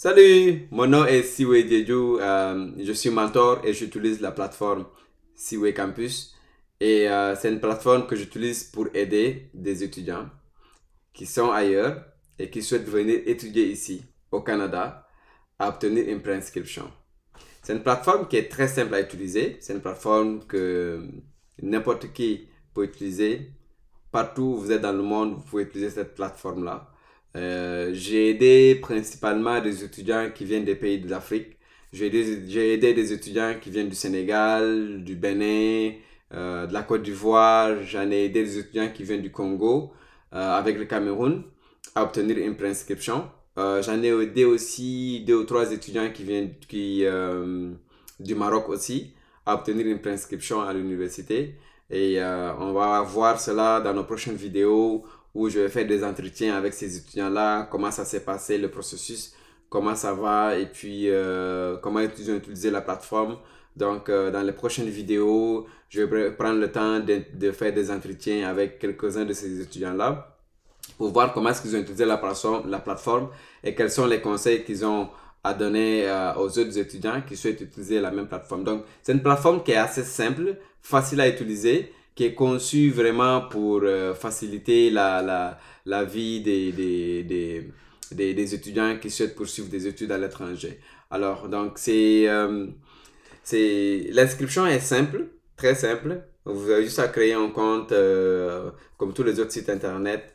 Salut, mon nom est Siwe Diédiou, je suis mentor et j'utilise la plateforme Siwe Campus. C'est une plateforme que j'utilise pour aider des étudiants qui sont ailleurs et qui souhaitent venir étudier ici, au Canada, à obtenir une préinscription. C'est une plateforme qui est très simple à utiliser. C'est une plateforme que n'importe qui peut utiliser. Partout où vous êtes dans le monde, vous pouvez utiliser cette plateforme-là. J'ai aidé principalement des étudiants qui viennent des pays de l'Afrique. J'ai aidé des étudiants qui viennent du Sénégal, du Bénin, de la Côte d'Ivoire. J'en ai aidé des étudiants qui viennent du Congo, avec le Cameroun, à obtenir une préinscription. J'en ai aidé aussi 2 ou 3 étudiants qui viennent du Maroc aussi, à obtenir une préinscription à l'université. On va voir cela dans nos prochaines vidéos où je vais faire des entretiens avec ces étudiants-là, comment ça s'est passé, le processus, comment ça va, et puis comment ils ont utilisé la plateforme. Donc, dans les prochaines vidéos, je vais prendre le temps de faire des entretiens avec quelques-uns de ces étudiants-là pour voir comment est-ce qu'ils ont utilisé la plateforme et quels sont les conseils qu'ils ont à donner aux autres étudiants qui souhaitent utiliser la même plateforme. Donc, c'est une plateforme qui est assez simple, facile à utiliser, qui est conçue vraiment pour faciliter la vie des étudiants qui souhaitent poursuivre des études à l'étranger. Alors, donc, l'inscription est simple, très simple. Vous avez juste à créer un compte comme tous les autres sites internet.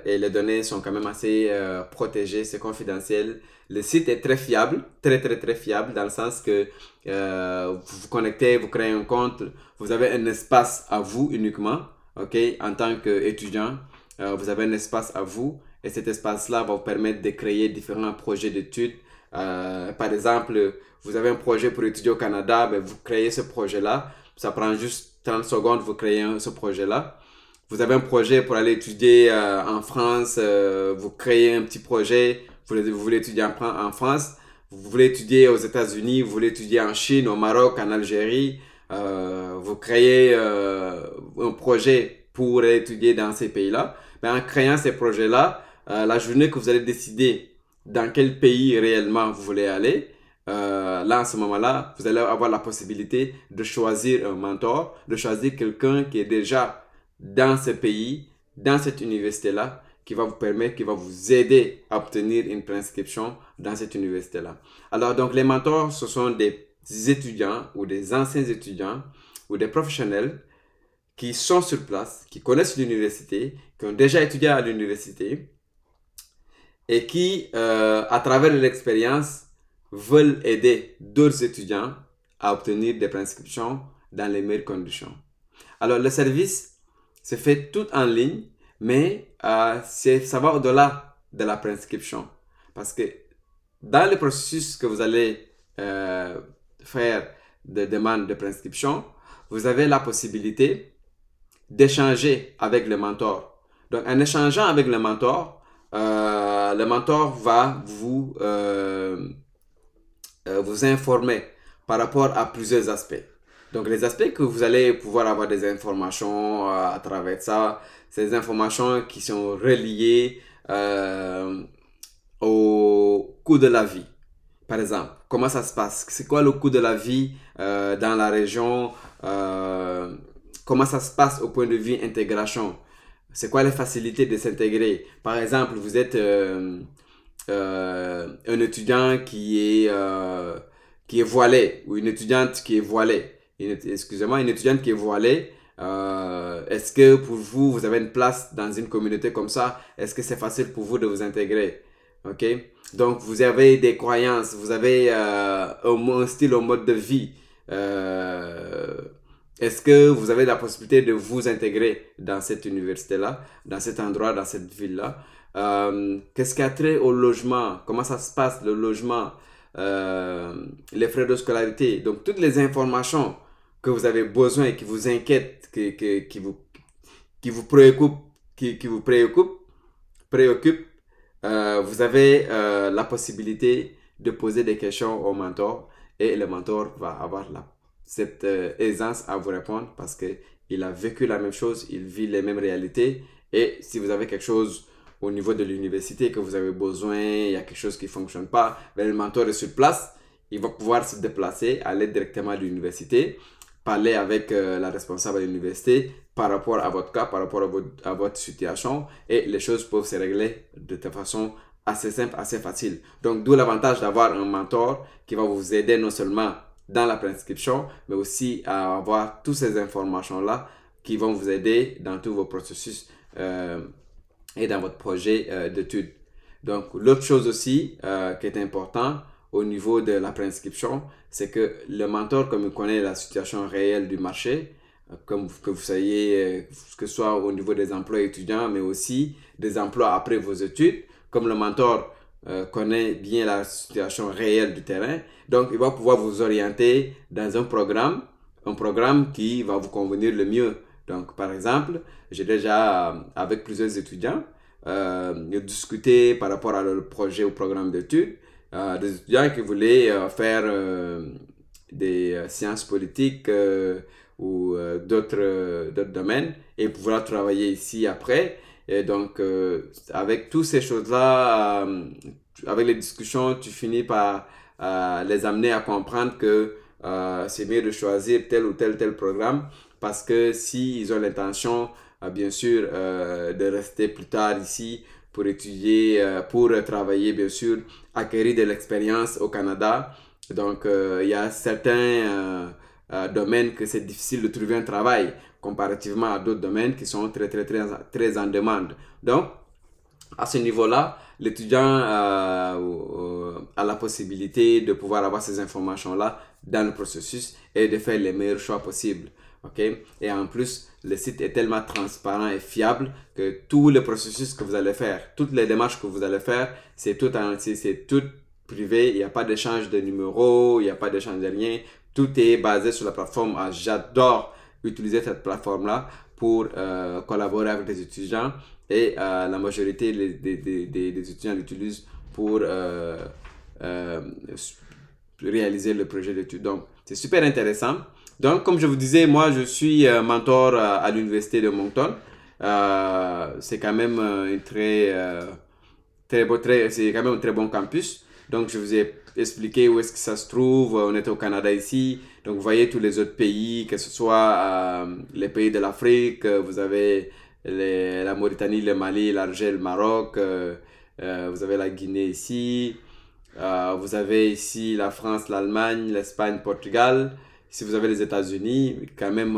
Et les données sont quand même assez protégées, c'est confidentiel. Le site est très fiable, très fiable, dans le sens que vous vous connectez, vous créez un compte, vous avez un espace à vous uniquement, ok, en tant qu'étudiant, vous avez un espace à vous, et cet espace-là va vous permettre de créer différents projets d'études. Par exemple, vous avez un projet pour étudier au Canada, ben vous créez ce projet-là, ça prend juste 30 secondes, vous créez ce projet-là. Vous avez un projet pour aller étudier en France, vous créez un petit projet, vous voulez étudier en France, vous voulez étudier aux États-Unis, vous voulez étudier en Chine, au Maroc, en Algérie, vous créez un projet pour étudier dans ces pays-là. Ben, en créant ces projets-là, la journée que vous allez décider dans quel pays réellement vous voulez aller, là, en ce moment-là, vous allez avoir la possibilité de choisir un mentor, de choisir quelqu'un qui est déjà dans ce pays, dans cette université-là, qui va vous permettre, qui va vous aider à obtenir une préinscription dans cette université-là. Alors, donc, les mentors, ce sont des étudiants ou des anciens étudiants ou des professionnels qui sont sur place, qui connaissent l'université, qui ont déjà étudié à l'université et qui, à travers l'expérience, veulent aider d'autres étudiants à obtenir des préinscriptions dans les meilleures conditions. Alors, le service se fait tout en ligne, mais ça va au-delà de la préinscription. Parce que dans le processus que vous allez faire de demande de préinscription, vous avez la possibilité d'échanger avec le mentor. Donc, en échangeant avec le mentor va vous informer par rapport à plusieurs aspects. Donc, les aspects que vous allez pouvoir avoir des informations à travers ça, c'est des informations qui sont reliées au coût de la vie. Par exemple, comment ça se passe? C'est quoi le coût de la vie dans la région? Comment ça se passe au point de vue intégration? C'est quoi les facilités de s'intégrer? Par exemple, vous êtes un étudiant qui est voilé ou une étudiante qui est voilée. Une étudiante qui est voilée, est-ce que pour vous, vous avez une place dans une communauté comme ça? Est-ce que c'est facile pour vous de vous intégrer? Ok? Donc, vous avez des croyances, vous avez un style, un mode de vie. Est-ce que vous avez la possibilité de vous intégrer dans cette université-là, dans cet endroit, dans cette ville-là? Qu'est-ce qui a trait au logement? Comment ça se passe, le logement? Les frais de scolarité? Donc, toutes les informations que vous avez besoin et qui vous inquiètent, qui vous préoccupent, vous avez la possibilité de poser des questions au mentor et le mentor va avoir cette aisance à vous répondre parce qu'il a vécu la même chose, il vit les mêmes réalités et si vous avez quelque chose au niveau de l'université que vous avez besoin, il y a quelque chose qui ne fonctionne pas, ben, le mentor est sur place, il va pouvoir se déplacer, aller directement à l'université, parler avec la responsable de l'université par rapport à votre cas, par rapport à votre situation, et les choses peuvent se régler de façon assez simple, assez facile. Donc, d'où l'avantage d'avoir un mentor qui va vous aider non seulement dans la prescription, mais aussi à avoir toutes ces informations-là qui vont vous aider dans tous vos processus et dans votre projet d'études. Donc, l'autre chose aussi qui est important au niveau de la prescription, c'est que le mentor, comme il connaît la situation réelle du marché, comme que vous soyez, que ce soit au niveau des emplois étudiants, mais aussi des emplois après vos études, comme le mentor connaît bien la situation réelle du terrain, donc il va pouvoir vous orienter dans un programme qui va vous convenir le mieux. Donc, par exemple, j'ai déjà, avec plusieurs étudiants, discuté par rapport à leur projet ou programme d'études, des étudiants qui voulaient faire des sciences politiques ou d'autres domaines et pouvoir travailler ici après. Et donc, avec toutes ces choses-là, avec les discussions, tu finis par les amener à comprendre que c'est mieux de choisir tel ou tel programme parce que s'ils ont l'intention, bien sûr, de rester plus tard ici pour étudier, pour travailler, bien sûr, acquérir de l'expérience au Canada. Donc, il y a certains domaines que c'est difficile de trouver un travail comparativement à d'autres domaines qui sont très en demande. Donc, à ce niveau-là, l'étudiant a la possibilité de pouvoir avoir ces informations-là dans le processus et de faire les meilleurs choix possibles. Okay? Et en plus, le site est tellement transparent et fiable que tout le processus que vous allez faire, toutes les démarches que vous allez faire, c'est tout privé. Il n'y a pas d'échange de numéros, il n'y a pas d'échange de rien. Tout est basé sur la plateforme. J'adore utiliser cette plateforme-là pour collaborer avec les étudiants et la majorité des étudiants l'utilisent pour réaliser le projet d'études. Donc, c'est super intéressant. Donc, comme je vous disais, moi, je suis mentor à l'université de Moncton. C'est quand même c'est quand même un très bon campus. Donc, je vous ai expliqué où est-ce que ça se trouve. On est au Canada ici. Donc, vous voyez tous les autres pays, que ce soit les pays de l'Afrique. Vous avez la Mauritanie, le Mali, l'Algérie, le Maroc. Vous avez la Guinée ici. Vous avez ici la France, l'Allemagne, l'Espagne, le Portugal. Si vous avez les États-Unis, quand même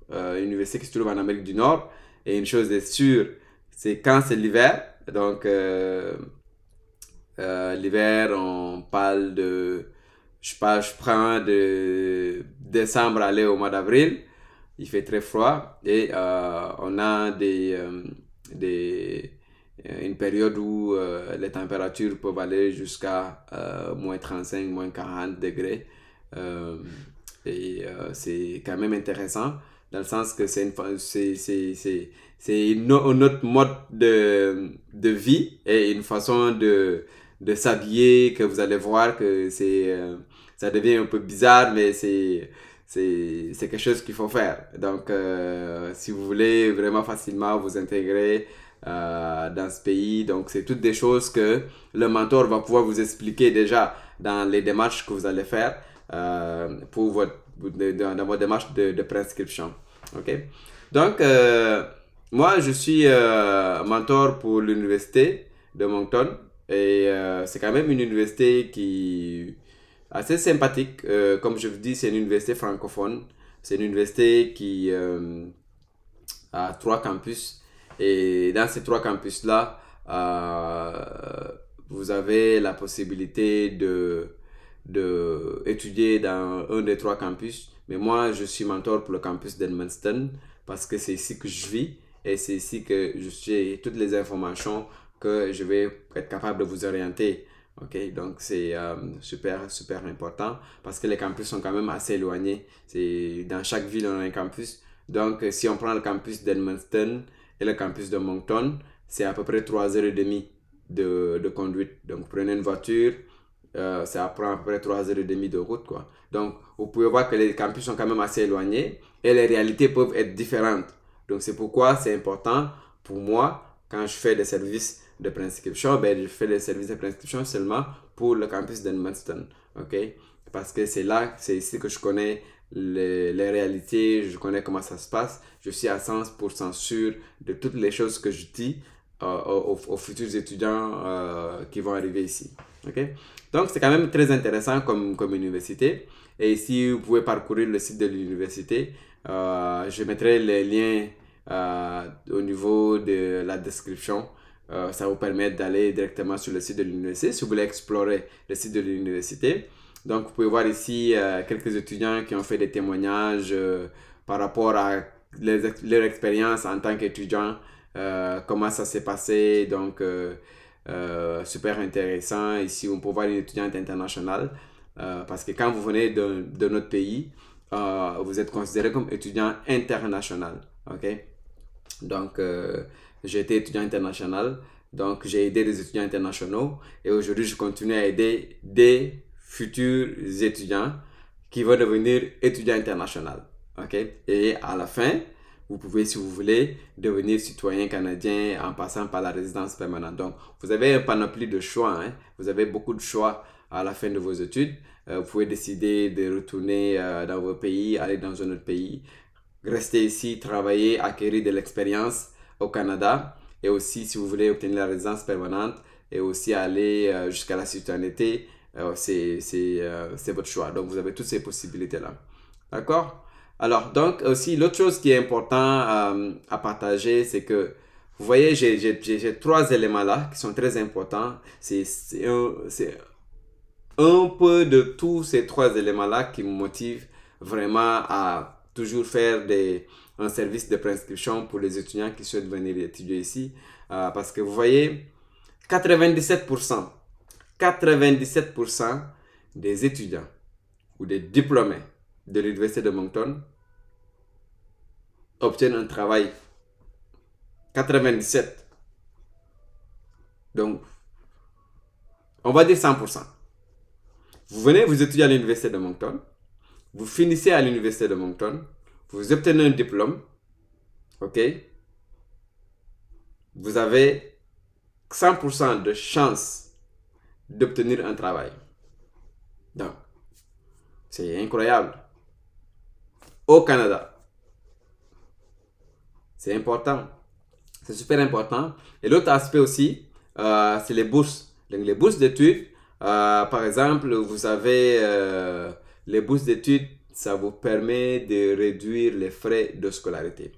une université qui se trouve en Amérique du Nord. Et une chose est sûre, c'est quand c'est l'hiver. Donc, l'hiver, on parle de... Je prends de décembre aller au mois d'avril. Il fait très froid et on a une période où les températures peuvent aller jusqu'à moins 35, moins 40 degrés. C'est quand même intéressant dans le sens que c'est un autre mode de vie et une façon de s'habiller que vous allez voir que ça devient un peu bizarre, mais c'est quelque chose qu'il faut faire. Donc, si vous voulez vraiment facilement vous intégrer dans ce pays, donc c'est toutes des choses que le mentor va pouvoir vous expliquer déjà dans les démarches que vous allez faire dans votre démarche de prescription. Okay? Donc, moi, je suis mentor pour l'université de Moncton et c'est quand même une université qui assez sympathique. Comme je vous dis, c'est une université francophone. C'est une université qui a 3 campus. Et dans ces 3 campus-là, vous avez la possibilité de étudier dans un des 3 campus. Mais moi, je suis mentor pour le campus d'Edmundston parce que c'est ici que je vis et c'est ici que j'ai toutes les informations que je vais être capable de vous orienter. Okay? Donc, c'est super important parce que les campus sont quand même assez éloignés. Dans chaque ville, on a un campus. Donc, si on prend le campus d'Edmundston et le campus de Moncton, c'est à peu près 3h30 de conduite. Donc, prenez une voiture, ça prend à peu près 3h30 de route, quoi. Donc, vous pouvez voir que les campus sont quand même assez éloignés et les réalités peuvent être différentes. Donc, c'est pourquoi c'est important pour moi quand je fais des services de prescription, ben, je fais des services de prescription seulement pour le campus d'Edmundston. OK? Parce que c'est ici que je connais les réalités, je connais comment ça se passe. Je suis à 100% sûr de toutes les choses que je dis aux futurs étudiants qui vont arriver ici. Okay? Donc, c'est quand même très intéressant comme université. Et ici, vous pouvez parcourir le site de l'université. Je mettrai les liens au niveau de la description. Ça vous permet d'aller directement sur le site de l'université si vous voulez explorer le site de l'université. Donc, vous pouvez voir ici quelques étudiants qui ont fait des témoignages par rapport à leur expérience en tant qu'étudiant, comment ça s'est passé. Donc, super intéressant. Ici, on peut voir une étudiante internationale parce que quand vous venez de notre pays, vous êtes considéré comme étudiant international. OK? Donc, j'ai été étudiant international. Donc, j'ai aidé des étudiants internationaux. Et aujourd'hui, je continue à aider des futurs étudiants qui vont devenir étudiants internationaux. OK? Et à la fin, vous pouvez, si vous voulez, devenir citoyen canadien en passant par la résidence permanente. Donc, vous avez un panoplie de choix. Hein? Vous avez beaucoup de choix à la fin de vos études. Vous pouvez décider de retourner dans vos pays, aller dans un autre pays, rester ici, travailler, acquérir de l'expérience au Canada. Et aussi, si vous voulez obtenir la résidence permanente et aussi aller jusqu'à la citoyenneté, c'est votre choix. Donc, vous avez toutes ces possibilités-là. D'accord? Alors, donc, aussi, l'autre chose qui est important à partager, c'est que, vous voyez, j'ai trois éléments là qui sont très importants. C'est un peu de tous ces trois éléments-là qui me motivent vraiment à toujours faire un service de prescription pour les étudiants qui souhaitent venir étudier ici. Parce que vous voyez, 97% des étudiants ou des diplômés de l'Université de Moncton obtiennent un travail. 97. Donc, on va dire 100%. Vous venez, vous étudiez à l'Université de Moncton, vous finissez à l'Université de Moncton, vous obtenez un diplôme, ok? Vous avez 100% de chance d'obtenir un travail. Donc, c'est incroyable. Au Canada. C'est important. C'est super important. Et l'autre aspect aussi, c'est les bourses. Donc, les bourses d'études, par exemple, vous avez les bourses d'études, ça vous permet de réduire les frais de scolarité.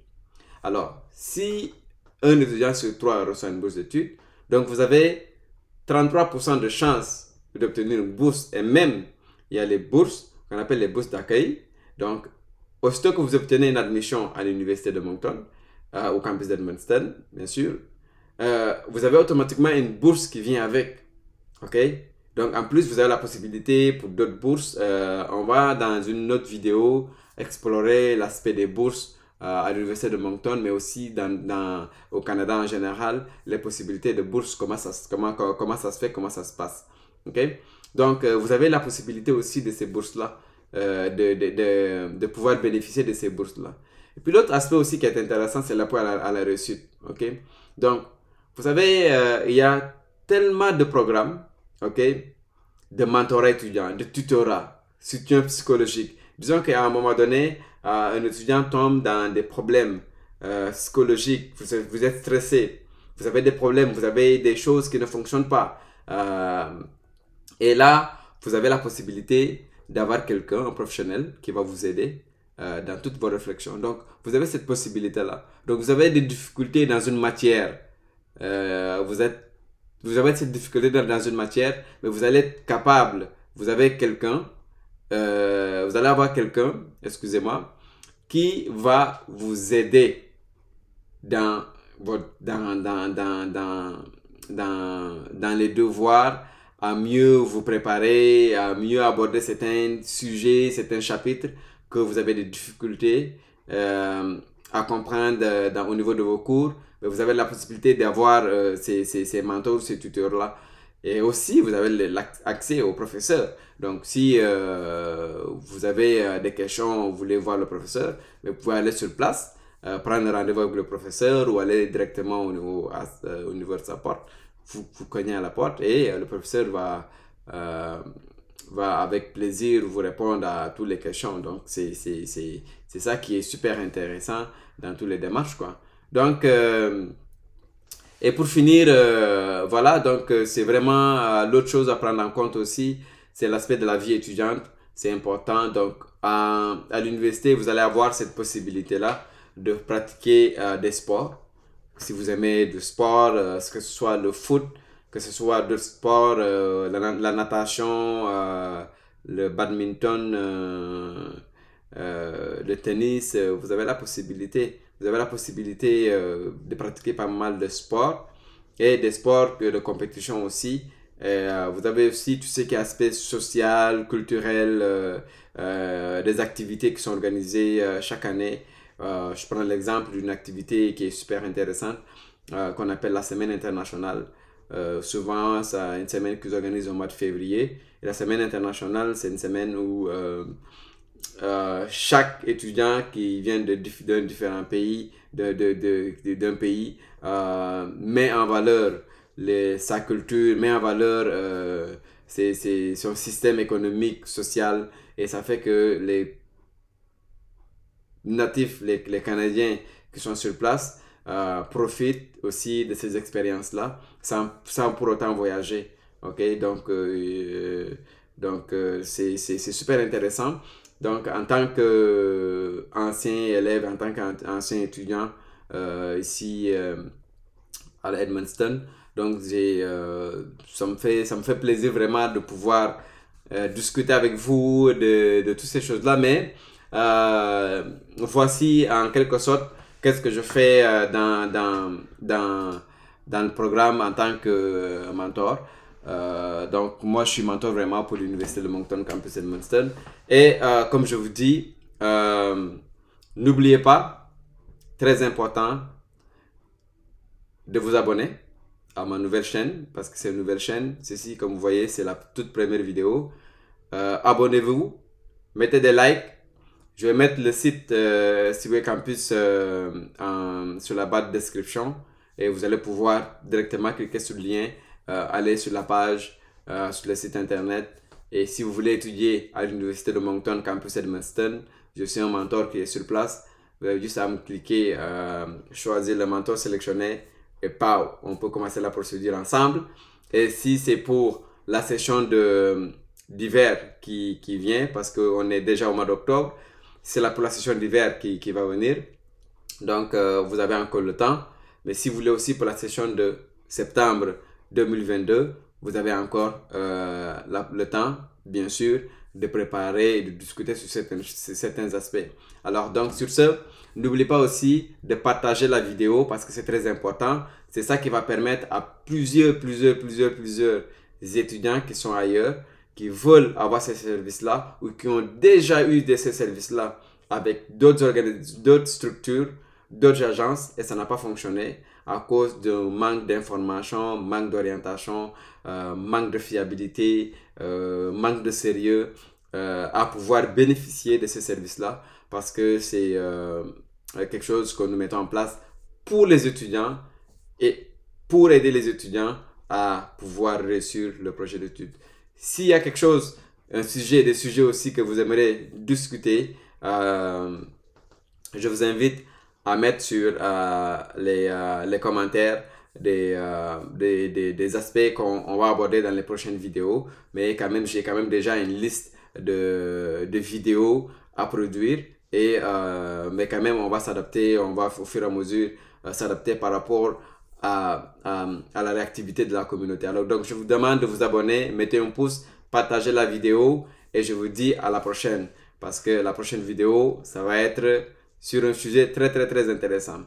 Alors, si un étudiant sur trois reçoit une bourse d'études, donc vous avez 33% de chance d'obtenir une bourse. Et même, il y a les bourses qu'on appelle les bourses d'accueil. Donc, aussitôt que vous obtenez une admission à l'Université de Moncton, au campus d'Edmundston, bien sûr, vous avez automatiquement une bourse qui vient avec. OK? Donc, en plus, vous avez la possibilité pour d'autres bourses. On va, dans une autre vidéo, explorer l'aspect des bourses à l'Université de Moncton, mais aussi au Canada en général, les possibilités de bourses, comment ça se fait, comment ça se passe. OK? Donc, vous avez la possibilité aussi de ces bourses-là, de pouvoir bénéficier de ces bourses-là. Et puis, l'autre aspect aussi qui est intéressant, c'est l'appui à la réussite. OK? Donc, vous savez, il y a tellement de programmes, OK, de mentorat étudiant, de tutorat, soutien psychologique. Disons qu'à un moment donné, un étudiant tombe dans des problèmes psychologiques, vous êtes stressé, vous avez des problèmes, vous avez des choses qui ne fonctionnent pas. Et là, vous avez la possibilité d'avoir quelqu'un, un professionnel, qui va vous aider dans toutes vos réflexions. Donc, vous avez cette possibilité-là. Donc, vous avez des difficultés dans une matière. Vous avez cette difficulté dans une matière, mais vous allez être capable, vous avez quelqu'un, vous allez avoir quelqu'un, excusez-moi, qui va vous aider dans les devoirs, à mieux vous préparer, à mieux aborder certains sujets, certains chapitres que vous avez des difficultés à comprendre au niveau de vos cours. Vous avez la possibilité d'avoir ces mentors, ces tuteurs-là. Et aussi, vous avez l'accès aux professeurs. Donc, si vous avez des questions, vous voulez voir le professeur, vous pouvez aller sur place. prendre rendez-vous avec le professeur ou aller directement au niveau de sa porte. Vous cognez à la porte et le professeur va avec plaisir vous répondre à toutes les questions. Donc, c'est ça qui est super intéressant dans toutes les démarches, quoi. Donc, et pour finir, voilà, donc c'est vraiment l'autre chose à prendre en compte aussi, c'est l'aspect de la vie étudiante. C'est important. Donc, à l'université, vous allez avoir cette possibilité-là de pratiquer des sports. Si vous aimez du sport, que ce soit le foot, que ce soit d'autres sports, la natation, le badminton, le tennis, vous avez la possibilité. Vous avez la possibilité de pratiquer pas mal de sports et des sports de compétition aussi. Vous avez aussi tout ce qui est aspect social, culturel, des activités qui sont organisées chaque année. Je prends l'exemple d'une activité qui est super intéressante qu'on appelle la semaine internationale. Souvent, c'est une semaine qu'ils organisent au mois de février. Et la semaine internationale, c'est une semaine où chaque étudiant qui vient d'un différent pays, d'un pays, met en valeur sa culture, met en valeur son système économique, social, et ça fait que les natifs, les Canadiens qui sont sur place, profitent aussi de ces expériences-là sans pour autant voyager. Ok, c'est super intéressant. Donc, en tant qu'ancien élève, en tant qu'ancien étudiant ici à Edmundston, donc ça me fait plaisir vraiment de pouvoir discuter avec vous de toutes ces choses-là. Mais voici en quelque sorte qu'est-ce que je fais dans le programme en tant que mentor. Donc, moi, je suis mentor vraiment pour l'Université de Moncton Campus Edmundston. Et comme je vous dis, n'oubliez pas, très important, de vous abonner à ma nouvelle chaîne, parce que c'est une nouvelle chaîne. Ceci, comme vous voyez, c'est la toute première vidéo. Abonnez-vous, mettez des likes. Je vais mettre le site Seaway Campus sur la barre de description et vous allez pouvoir directement cliquer sur le lien, aller sur la page, sur le site internet. Et si vous voulez étudier à l'Université de Moncton Campus Edmundston, je suis un mentor qui est sur place. Vous avez juste à me cliquer, choisir le mentor sélectionné et pow, on peut commencer la procédure ensemble. Et si c'est pour la session d'hiver qui vient, parce qu'on est déjà au mois d'octobre, c'est pour la session d'hiver qui va venir. Donc, vous avez encore le temps. Mais si vous voulez aussi pour la session de septembre 2022, vous avez encore le temps, bien sûr, de préparer et de discuter sur certains aspects. Alors, donc, sur ce, n'oubliez pas aussi de partager la vidéo parce que c'est très important. C'est ça qui va permettre à plusieurs étudiants qui sont ailleurs, qui veulent avoir ces services-là ou qui ont déjà eu ces services-là avec d'autres structures, d'autres agences et ça n'a pas fonctionné à cause de manque d'information, manque d'orientation, manque de fiabilité, manque de sérieux à pouvoir bénéficier de ces services-là parce que c'est quelque chose que nous mettons en place pour les étudiants et pour aider les étudiants à pouvoir réussir le projet d'études. S'il y a quelque chose, des sujets aussi que vous aimeriez discuter, je vous invite à mettre sur les commentaires des aspects qu'on va aborder dans les prochaines vidéos. Mais quand même, j'ai quand même déjà une liste de vidéos à produire. Mais quand même, on va s'adapter, on va au fur et à mesure s'adapter par rapport à la réactivité de la communauté. Alors, donc, je vous demande de vous abonner, mettez un pouce, partagez la vidéo et je vous dis à la prochaine. Parce que la prochaine vidéo, ça va être sur un sujet très intéressant.